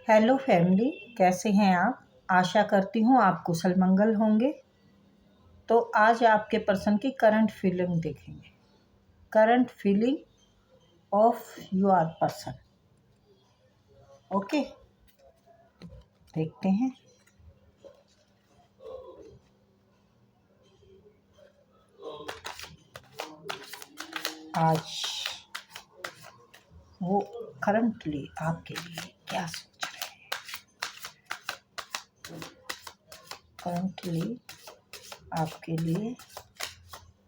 Hello family, कैसे हैं आप। आशा करती हूँ आप कुशल मंगल होंगे। तो आज आपके पर्सन की करंट फीलिंग देखेंगे। Current feeling of your person. Okay, देखते हैं। आज वो करंटली आपके लिए क्या सोच रहे हैं। करंटली आपके लिए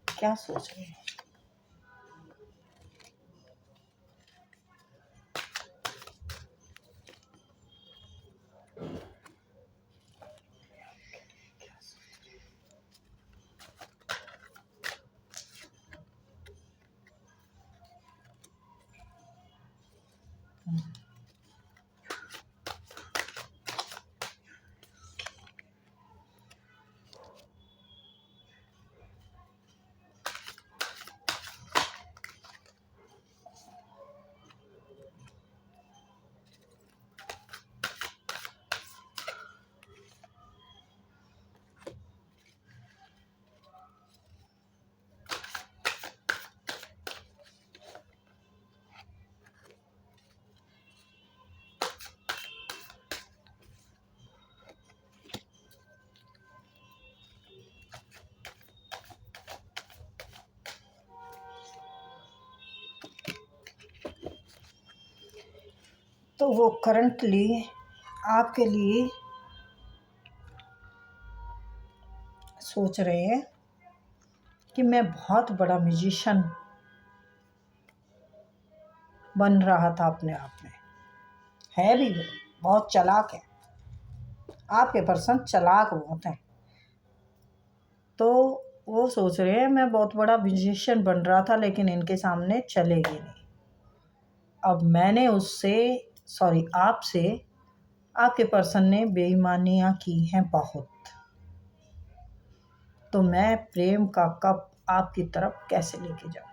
क्या सोच रहे हैं। तो वो करंटली आपके लिए सोच रहे हैं कि मैं बहुत बड़ा म्यूजिशियन बन रहा था अपने आप में। है भी वो बहुत चालाक है। आपके पर्सन चालाक बहुत हैं। तो वो सोच रहे हैं मैं बहुत बड़ा म्यूजिशियन बन रहा था, लेकिन इनके सामने चलेगी नहीं। अब मैंने आपसे आपके पर्सन ने बेईमानियाँ की हैं बहुत। तो मैं प्रेम का कप आपकी तरफ कैसे लेके जाऊँ।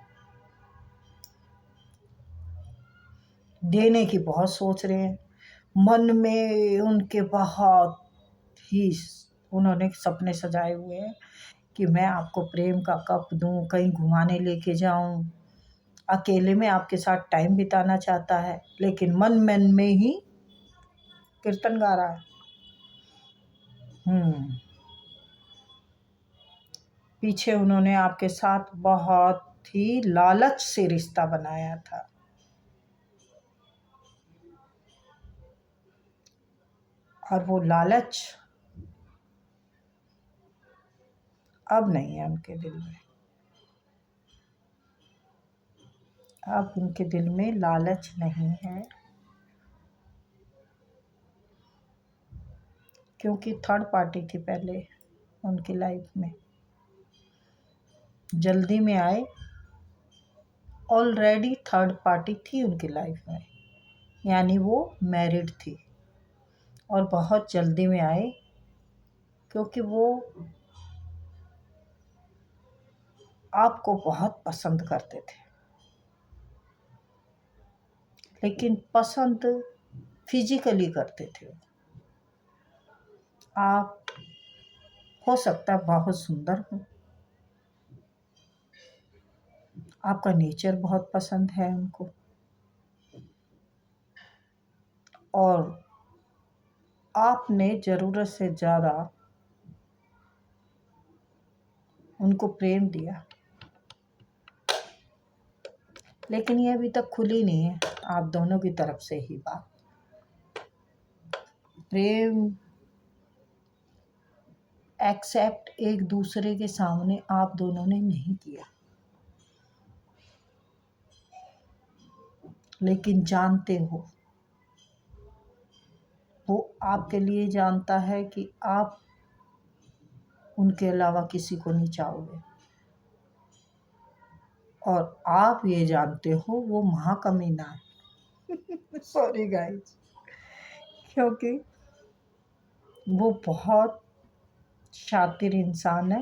देने की बहुत सोच रहे हैं। मन में उनके बहुत ही उन्होंने सपने सजाए हुए हैं कि मैं आपको प्रेम का कप दूं, कहीं घुमाने लेके जाऊं। अकेले में आपके साथ टाइम बिताना चाहता है, लेकिन मन में ही कीर्तन गा रहा है। पीछे उन्होंने आपके साथ बहुत ही लालच से रिश्ता बनाया था। और वो लालच अब नहीं है उनके दिल में। अब उनके दिल में लालच नहीं है, क्योंकि थर्ड पार्टी थी पहले उनकी लाइफ में। जल्दी में आए। ऑलरेडी थर्ड पार्टी थी उनकी लाइफ में, यानी वो मैरिड थी। और बहुत जल्दी में आए, क्योंकि वो आपको बहुत पसंद करते थे। लेकिन पसंद फिजिकली करते थे। आप हो सकता है बहुत सुंदर हो, आपका नेचर बहुत पसंद है उनको, और आपने ज़रूरत से ज़्यादा उनको प्रेम दिया। लेकिन ये अभी तक खुली नहीं है आप दोनों की तरफ से ही बात। प्रेम एक्सेप्ट एक दूसरे के सामने आप दोनों ने नहीं किया। लेकिन जानते हो, वो आपके लिए जानता है कि आप उनके अलावा किसी को नहीं चाहोगे। और आप ये जानते हो वो महाकमीना है। सॉरी गाइस, क्योंकि वो बहुत शातिर इंसान है।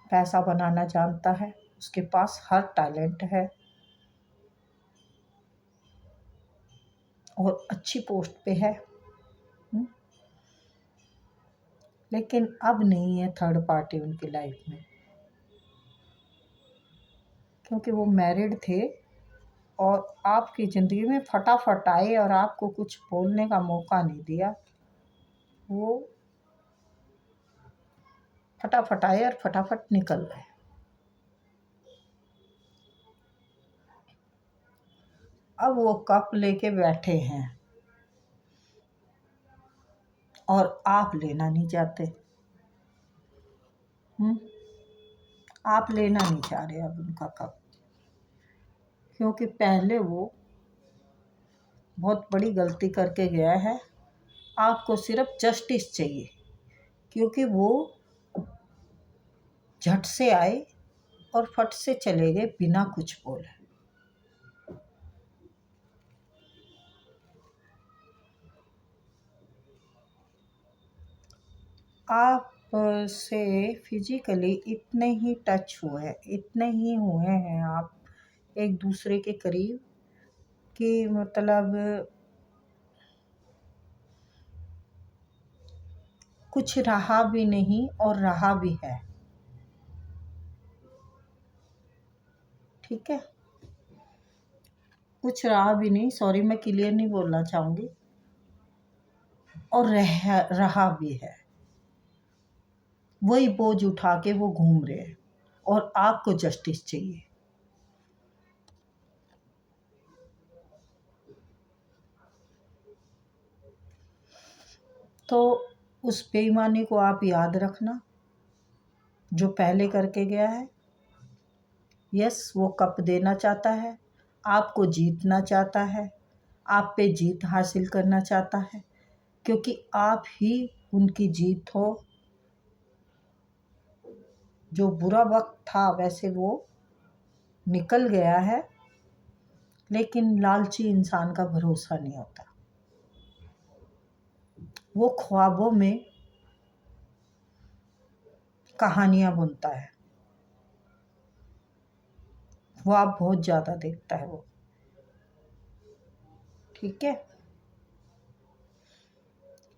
पैसा बनाना जानता है, उसके पास हर टैलेंट है। और अच्छी पोस्ट पे है। लेकिन अब नहीं है थर्ड पार्टी उनकी लाइफ में, क्योंकि वो मैरिड थे और आपकी ज़िंदगी में फटाफट आए और आपको कुछ बोलने का मौका नहीं दिया। वो फटाफट आए और फटाफट निकल गए। अब वो कप लेके बैठे हैं और आप लेना नहीं चाहते। आप लेना नहीं चाह रहे अब उनका कप, क्योंकि पहले वो बहुत बड़ी गलती करके गया है। आपको सिर्फ जस्टिस चाहिए, क्योंकि वो झट से आए और फट से चले गए बिना कुछ बोले। आप से फिजिकली इतने ही टच हुए, इतने ही हुए हैं आप एक दूसरे के करीब कि मतलब कुछ रहा भी नहीं और रहा भी है। ठीक है, कुछ रहा भी नहीं, सॉरी मैं क्लियर नहीं बोलना चाहूँगी, और रहा भी है। वही बोझ उठा के वो घूम रहे हैं और आपको जस्टिस चाहिए। तो उस बेईमानी को आप याद रखना जो पहले करके गया है। यस, वो कप देना चाहता है, आपको जीतना चाहता है, आप पे जीत हासिल करना चाहता है, क्योंकि आप ही उनकी जीत हो। जो बुरा वक्त था वैसे वो निकल गया है, लेकिन लालची इंसान का भरोसा नहीं होता। वो ख्वाबों में कहानियाँ बुनता है, ख्वाब बहुत ज़्यादा देखता है वो। ठीक है,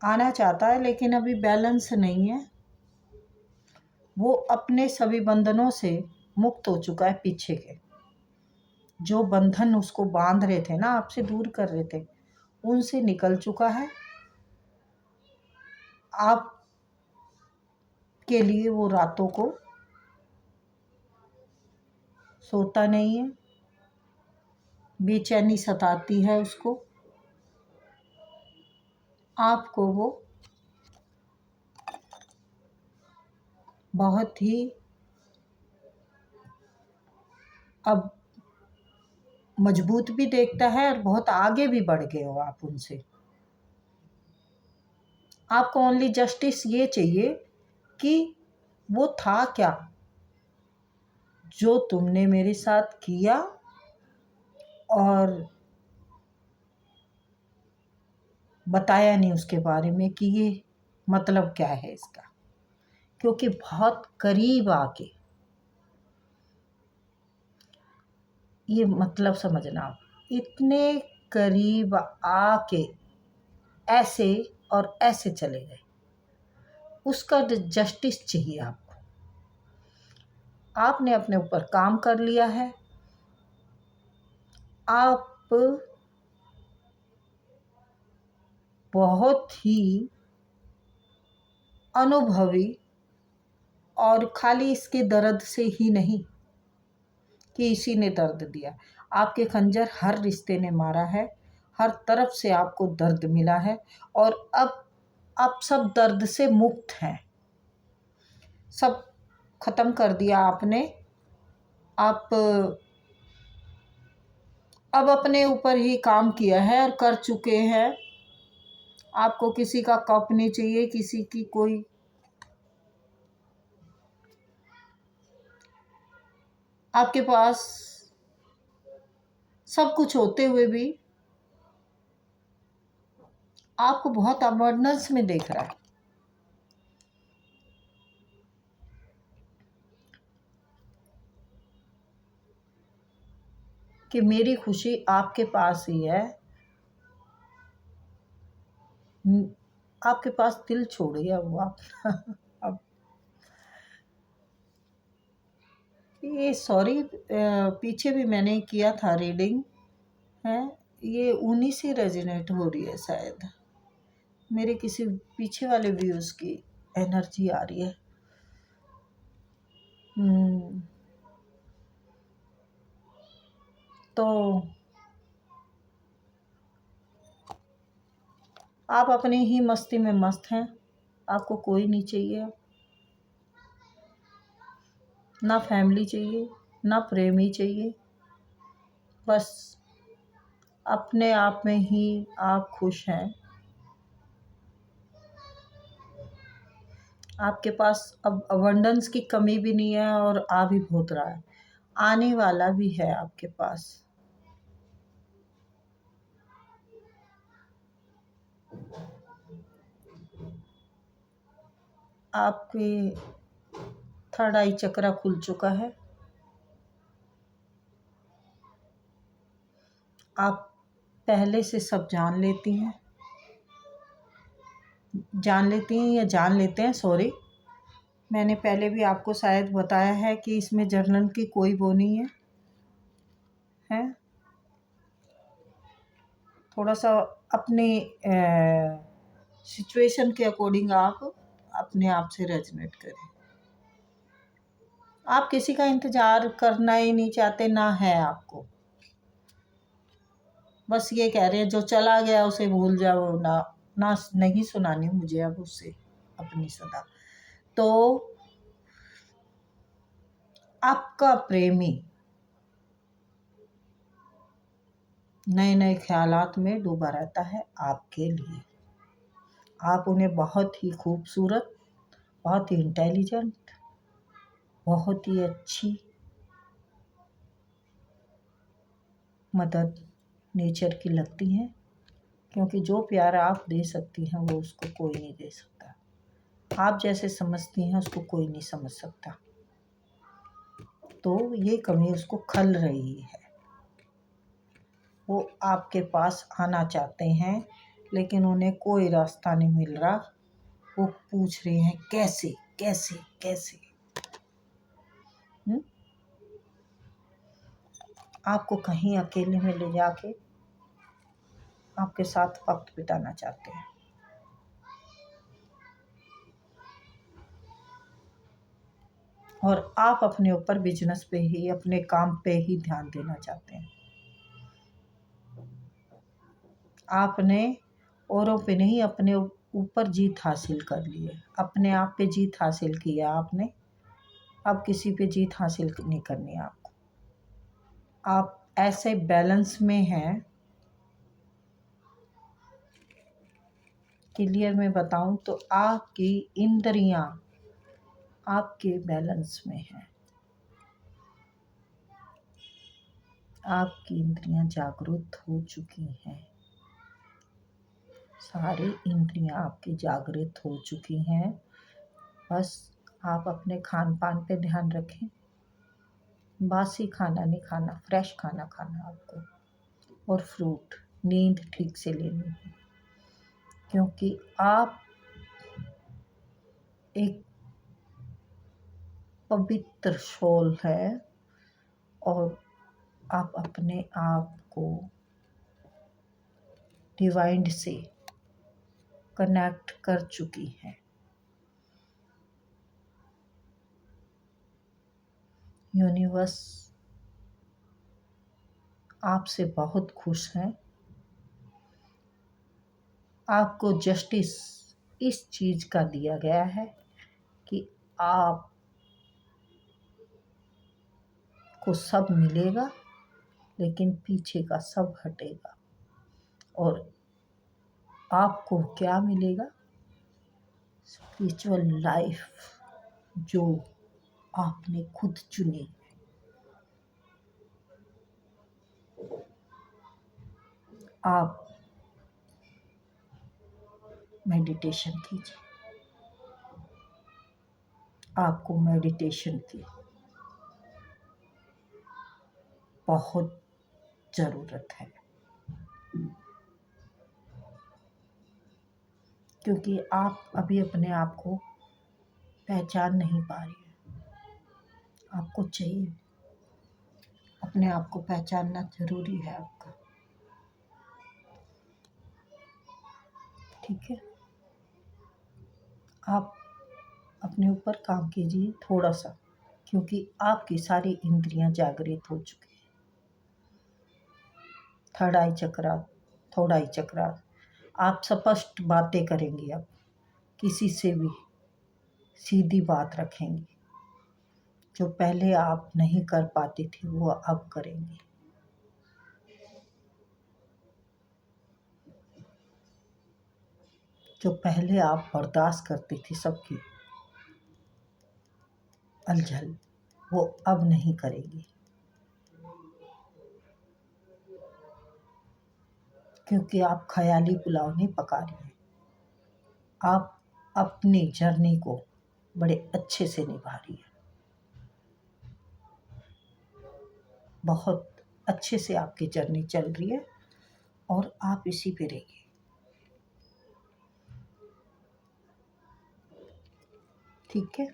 आना चाहता है लेकिन अभी बैलेंस नहीं है। वो अपने सभी बंधनों से मुक्त हो चुका है। पीछे के जो बंधन उसको बांध रहे थे ना, आपसे दूर कर रहे थे, उनसे निकल चुका है। आप के लिए वो रातों को सोता नहीं है, बेचैनी सताती है उसको। आपको वो बहुत ही अब मजबूत भी देखता है और बहुत आगे भी बढ़ गए हो आप उनसे। आपको ओनली जस्टिस ये चाहिए कि वो था क्या जो तुमने मेरे साथ किया, और बताया नहीं उसके बारे में कि ये मतलब क्या है इसका। क्योंकि बहुत करीब आके ये मतलब समझना, आप इतने करीब आके ऐसे और ऐसे चले गए, उसका जस्टिस चाहिए आपको। आपने अपने ऊपर काम कर लिया है, आप बहुत ही अनुभवी, और खाली इसके दर्द से ही नहीं कि इसी ने दर्द दिया, आपके खंजर हर रिश्ते ने मारा है, हर तरफ से आपको दर्द मिला है, और अब आप सब दर्द से मुक्त हैं। सब खत्म कर दिया आपने। आप अब अपने ऊपर ही काम किया है और कर चुके हैं। आपको किसी का कप नहीं चाहिए, किसी की कोई आपके पास सब कुछ होते हुए भी आपको बहुत अबंडेंस में देख रहा है। कि मेरी खुशी आपके पास ही है, आपके पास दिल छोड़ गया वो आप अब ये सॉरी, पीछे भी मैंने किया था रीडिंग है, ये उन्हीं से रेजोनेट हो रही है शायद, मेरे किसी पीछे वाले व्यूज की एनर्जी आ रही है। तो आप अपनी ही मस्ती में मस्त हैं, आपको कोई नहीं चाहिए, ना फैमिली चाहिए, ना प्रेमी चाहिए, बस अपने आप में ही आप खुश हैं। आपके पास अब अबंडेंस की कमी भी नहीं है और आ भी बहुत रहा है, आने वाला भी है आपके पास। आपके थर्ड आई चक्रा खुल चुका है, आप पहले से सब जान लेती हैं, जान लेती हैं या जान लेते हैं, सॉरी, मैंने पहले भी आपको शायद बताया है कि इसमें जर्नल की कोई वो नहीं है, है? थोड़ा सा अपने सिचुएशन के अकॉर्डिंग आप अपने आप से रेजोनेट करें। आप किसी का इंतज़ार करना ही नहीं चाहते, ना है आपको, बस ये कह रहे हैं जो चला गया उसे भूल जाओ, ना ना नहीं सुनानी मुझे अब उससे अपनी सदा। तो आपका प्रेमी नए नए ख्यालात में डूबा रहता है आपके लिए, आप उन्हें बहुत ही खूबसूरत, बहुत ही इंटेलिजेंट, बहुत ही अच्छी मदद नेचर की लगती हैं, क्योंकि जो प्यार आप दे सकती हैं वो उसको कोई नहीं दे सकता, आप जैसे समझती हैं उसको कोई नहीं समझ सकता। तो ये कमी उसको खल रही है, वो आपके पास आना चाहते हैं लेकिन उन्हें कोई रास्ता नहीं मिल रहा, वो पूछ रहे हैं कैसे कैसे कैसे। आपको कहीं अकेले में ले जाके आपके साथ वक्त बिताना चाहते हैं, और आप अपने ऊपर बिजनेस पे ही, अपने काम पे ही ध्यान देना चाहते हैं। आपने औरों पे नहीं, अपने ऊपर जीत हासिल कर ली है, अपने आप पे जीत हासिल किया आपने, अब किसी पे जीत हासिल नहीं करनी है आपको। आप ऐसे बैलेंस में हैं, क्लियर में बताऊं तो आपकी इंद्रियां आपके बैलेंस में हैं, आपकी इंद्रियां जागरूक हो चुकी हैं, सारी इंद्रियां आपकी जागृत हो चुकी हैं। बस आप अपने खान पान पे ध्यान रखें, बासी खाना नहीं खाना, फ्रेश खाना खाना आपको, और फ्रूट, नींद ठीक से लेनी है, क्योंकि आप एक पवित्र सोल है और आप अपने आप को डिवाइन से कनेक्ट कर चुकी हैं। यूनिवर्स आपसे बहुत खुश है, आपको जस्टिस इस चीज़ का दिया गया है कि आप को सब मिलेगा लेकिन पीछे का सब हटेगा, और आपको क्या मिलेगा? स्पिरिचुअल लाइफ जो आपने खुद चुनी। आप मेडिटेशन कीजिए, आपको मेडिटेशन की बहुत ज़रूरत है। क्योंकि आप अभी अपने आप को पहचान नहीं पा रही हैं। आपको चाहिए, अपने आप को पहचानना ज़रूरी है आपका। ठीक है, आप अपने ऊपर काम कीजिए थोड़ा सा, क्योंकि आपकी सारी इंद्रियां जागृत हो चुकी हैं। थर्ड आई चक्रा, थर्ड आई चक्रा, आप स्पष्ट बातें करेंगी अब, किसी से भी सीधी बात रखेंगी। जो पहले आप नहीं कर पाती थी वो अब करेंगी। जो पहले आप बर्दाश्त करती थी सबकी अलझल, वो अब नहीं करेंगी, क्योंकि आप ख्याली पुलाव नहीं पका रही हैं। आप अपनी जर्नी को बड़े अच्छे से निभा रही है, बहुत अच्छे से आपकी जर्नी चल रही है और आप इसी पे रहिए। ठीक है,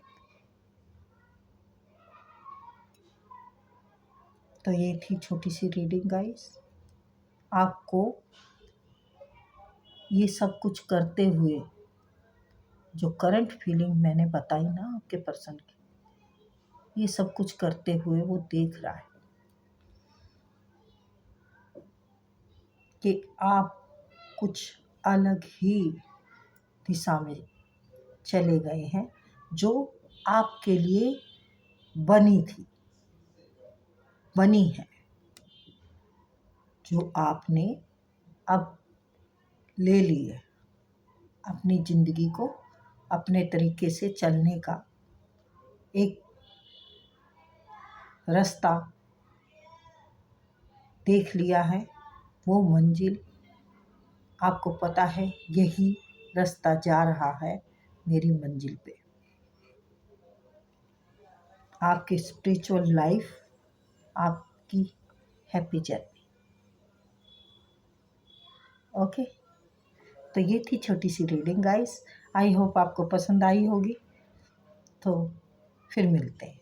तो ये थी छोटी सी रीडिंग गाइस। आपको ये सब कुछ करते हुए जो करंट फीलिंग मैंने बताई ना आपके पर्सन की, ये सब कुछ करते हुए वो देख रहा है कि आप कुछ अलग ही दिशा में चले गए हैं, जो आपके लिए बनी है, जो आपने अब ले ली है। अपनी ज़िंदगी को अपने तरीके से चलने का एक रास्ता देख लिया है। वो मंजिल आपको पता है, यही रास्ता जा रहा है मेरी मंजिल पे। आपकी स्पिरिचुअल लाइफ, आपकी हैप्पी जर्नी। ओके, तो ये थी छोटी सी रीडिंग गाइस। आई होप आपको पसंद आई होगी। तो फिर मिलते हैं।